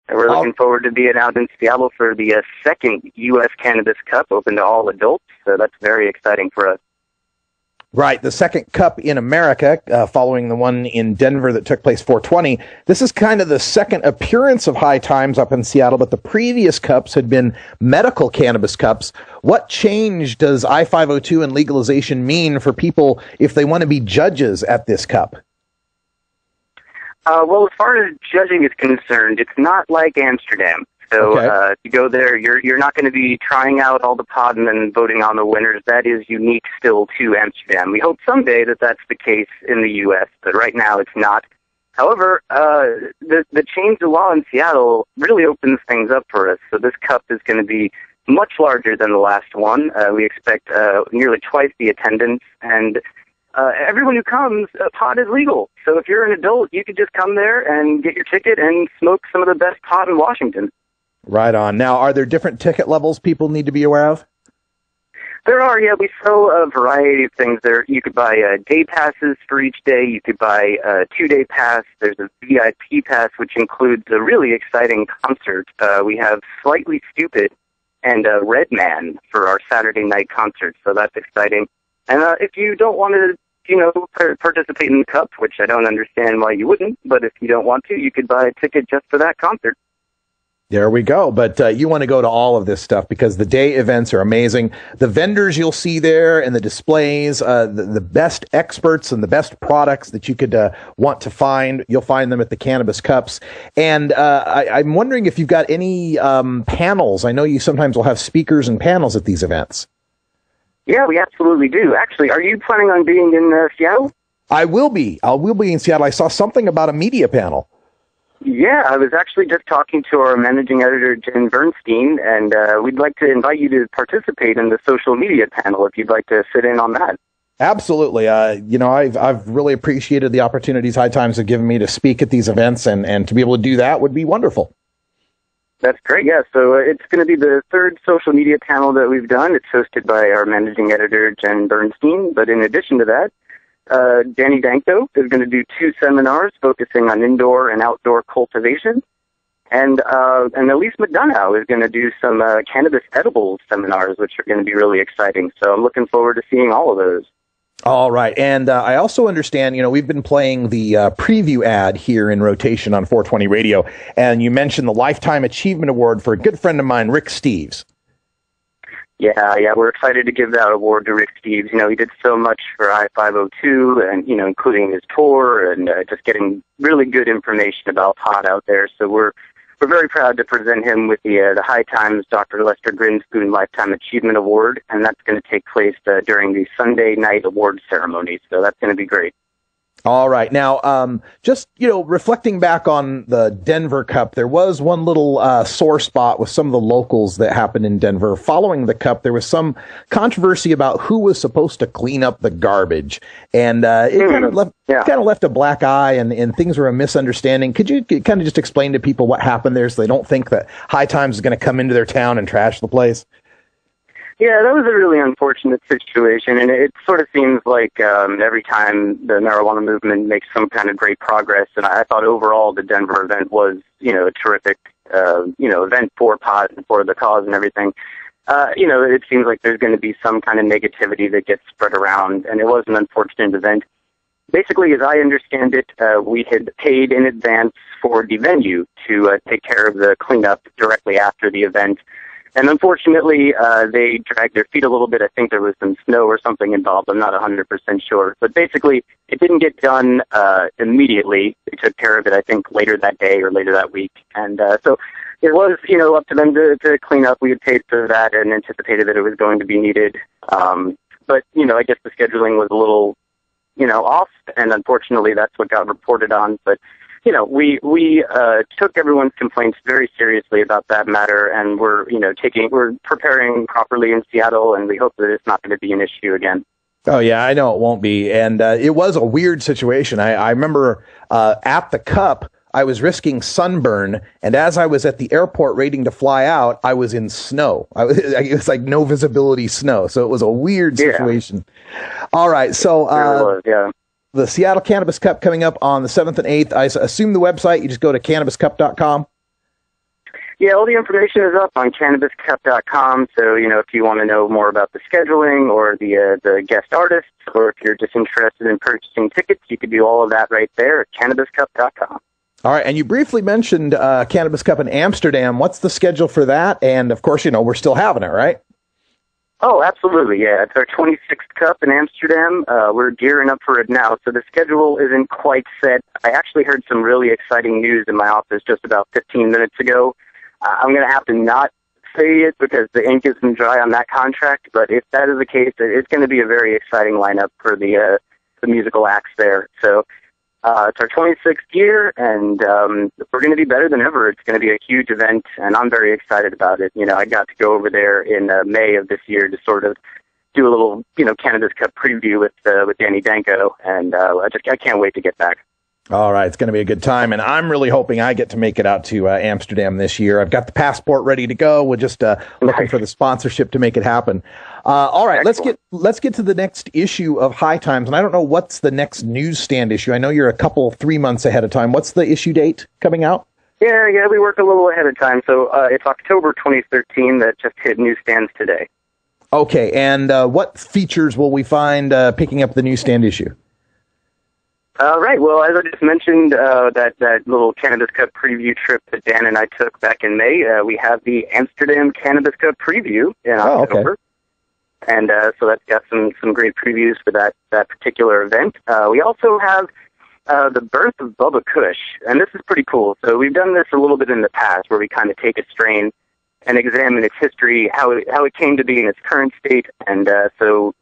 And we're looking forward to being out in Seattle for the second U.S. Cannabis Cup, open to all adults. So that's very exciting for us. Right, the second cup in America, following the one in Denver that took place 420. This is kind of the second appearance of High Times up in Seattle, but the previous cups had been medical cannabis cups. What change does I-502 and legalization mean for people if they want to be judges at this cup? Well, as far as judging is concerned, it's not like Amsterdam. So if you go there, you're not going to be trying out all the pod and then voting on the winners. That is unique still to Amsterdam. We hope someday that that's the case in the U.S., but right now it's not. However, the change of law in Seattle really opens things up for us. So this cup is going to be much larger than the last one. We expect nearly twice the attendance, and everyone who comes, pot is legal. So if you're an adult, you could just come there and get your ticket and smoke some of the best pot in Washington. Right on. Now, are there different ticket levels people need to be aware of? There are, yeah. We sell a variety of things there. You could buy day passes for each day. You could buy a 2-day pass. There's a VIP pass, which includes a really exciting concert. We have Slightly Stupid and Red Man for our Saturday night concert, so that's exciting. And if you don't want to, participate in the cup, which I don't understand why you wouldn't, but if you don't want to, you could buy a ticket just for that concert. There we go. But you want to go to all of this stuff because the day events are amazing. The vendors you'll see there and the displays, the best experts and the best products that you could want to find, you'll find them at the Cannabis Cups. And I'm wondering if you've got any panels. I know you sometimes will have speakers and panels at these events. Yeah, we absolutely do. Actually, are you planning on being in Seattle? I will be. I will be in Seattle. I saw something about a media panel. Yeah, I was actually just talking to our managing editor, Jen Bernstein, and we'd like to invite you to participate in the social media panel if you'd like to sit in on that. Absolutely. I've really appreciated the opportunities High Times have given me to speak at these events, and to be able to do that would be wonderful. That's great, yeah. So it's going to be the third social media panel that we've done. It's hosted by our managing editor, Jen Bernstein, but in addition to that, Danny Danko is going to do 2 seminars focusing on indoor and outdoor cultivation. And Elise McDonough is going to do some cannabis edibles seminars, which are going to be really exciting. So I'm looking forward to seeing all of those. All right. And I also understand, we've been playing the preview ad here in rotation on 420 Radio. And you mentioned the Lifetime Achievement Award for a good friend of mine, Rick Steves. Yeah, we're excited to give that award to Rick Steves. He did so much for I-502 and, including his tour and just getting really good information about pot out there. So we're very proud to present him with the High Times Dr. Lester Grinspoon Lifetime Achievement Award, and that's going to take place during the Sunday night award ceremony. So that's going to be great. All right. Now, just, reflecting back on the Denver Cup, there was one little sore spot with some of the locals that happened in Denver. Following the Cup, there was some controversy about who was supposed to clean up the garbage. And it kind of left a black eye, and things were a misunderstanding. Could you kind of just explain to people what happened there so they don't think that High Times is going to come into their town and trash the place? Yeah, that was a really unfortunate situation, and it sort of seems like every time the marijuana movement makes some kind of great progress, and I thought overall the Denver event was, a terrific, event for pot and for the cause and everything. It seems like there's going to be some kind of negativity that gets spread around, and it was an unfortunate event. Basically, as I understand it, we had paid in advance for the venue to take care of the cleanup directly after the event. And unfortunately, they dragged their feet a little bit. I think there was some snow or something involved. I'm not 100% sure. But basically, it didn't get done immediately. They took care of it, I think, later that day or later that week. And so it was, up to them to clean up. We had paid for that and anticipated that it was going to be needed. But, I guess the scheduling was a little, off. And unfortunately, that's what got reported on. But we took everyone's complaints very seriously about that matter, and we're preparing properly in Seattle, and we hope that it's not going to be an issue again. Oh, yeah, I know it won't be. And it was a weird situation. I remember at the Cup, I was risking sunburn, and as I was at the airport waiting to fly out, I was in snow. It was like no visibility snow, so it was a weird situation. Yeah. All right, so the Seattle Cannabis Cup coming up on the 7th and 8th. I assume the website, you just go to cannabiscup.com. Yeah, all the information is up on cannabiscup.com. So, if you want to know more about the scheduling or the guest artists, or if you're just interested in purchasing tickets, you can do all of that right there at cannabiscup.com. All right, and you briefly mentioned Cannabis Cup in Amsterdam. What's the schedule for that? And, of course, we're still having it, right? Oh, absolutely, yeah. It's our 26th Cup in Amsterdam. We're gearing up for it now, so the schedule isn't quite set. I actually heard some really exciting news in my office just about 15 minutes ago. I'm going to have to not say it because the ink isn't dry on that contract, but if that is the case, it's going to be a very exciting lineup for the musical acts there. So it's our 26th year, and we're going to be better than ever. It's going to be a huge event, and I'm very excited about it. I got to go over there in May of this year to sort of do a little, Cannabis Cup preview with Danny Danko, and I can't wait to get back. All right, it's going to be a good time, and I'm really hoping I get to make it out to Amsterdam this year. I've got the passport ready to go. We're just looking for the sponsorship to make it happen. All right, let's get to the next issue of High Times, and I don't know what's the next newsstand issue. I know you're 3 months ahead of time. What's the issue date coming out? Yeah, we work a little ahead of time. So it's October 2013 that just hit newsstands today. Okay, and what features will we find picking up the newsstand issue? Right. Well, as I just mentioned, that little Cannabis Cup preview trip that Dan and I took back in May, we have the Amsterdam Cannabis Cup preview in October. Okay. And so that's got some great previews for that particular event. We also have the birth of Bubba Kush, and this is pretty cool. So we've done this a little bit in the past where we kind of take a strain and examine its history, how it came to be in its current state, and so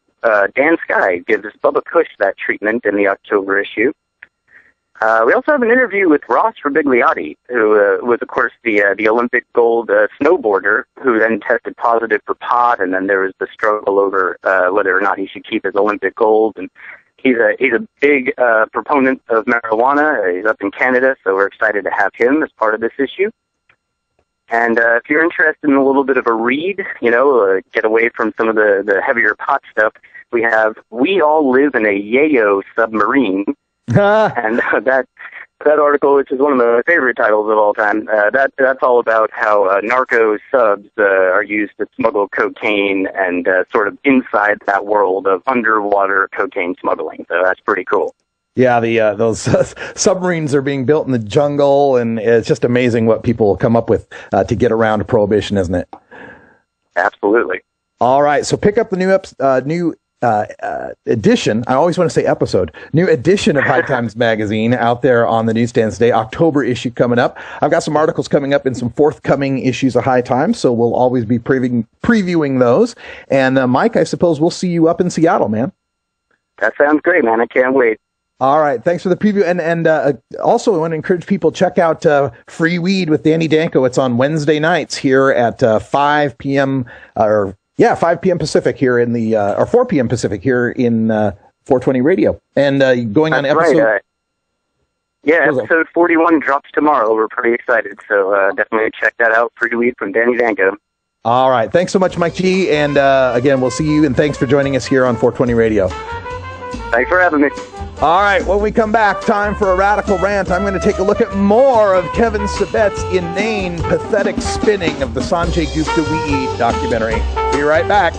Dan Sky gives Bubba Kush that treatment in the October issue. We also have an interview with Ross Robigliotti, who was, of course, the Olympic gold snowboarder, who then tested positive for pot, and then there was the struggle over whether or not he should keep his Olympic gold. And he's a big proponent of marijuana. He's up in Canada, so we're excited to have him as part of this issue. And if you're interested in a little bit of a read, get away from some of the heavier pot stuff, we have We All Live in a Yayo Submarine. And that article, which is one of my favorite titles of all time, that's all about how narco subs are used to smuggle cocaine and sort of inside that world of underwater cocaine smuggling. So that's pretty cool. Yeah, those submarines are being built in the jungle, and it's just amazing what people come up with to get around prohibition, isn't it? Absolutely. All right, so pick up the new edition. I always want to say episode. New edition of High Times magazine out there on the newsstands today. October issue coming up. I've got some articles coming up in some forthcoming issues of High Times, so we'll always be previewing those. And Mike, I suppose we'll see you up in Seattle, man. That sounds great, man. I can't wait. All right. Thanks for the preview. And also, I want to encourage people, check out Free Weed with Danny Danko. It's on Wednesday nights here at 5 p.m. 5 p.m. Pacific here in the, or 4 p.m. Pacific here in 420 Radio. And going on episode... Right, episode 41 drops tomorrow. We're pretty excited. So definitely check that out. Free Weed from Danny Danko. All right. Thanks so much, Mike G. And again, we'll see you. And thanks for joining us here on 420 Radio. Thanks for having me. All right, when we come back, time for a radical rant. I'm going to take a look at more of Kevin Sabet's inane, pathetic spinning of the Sanjay Gupta We Eat documentary. Be right back.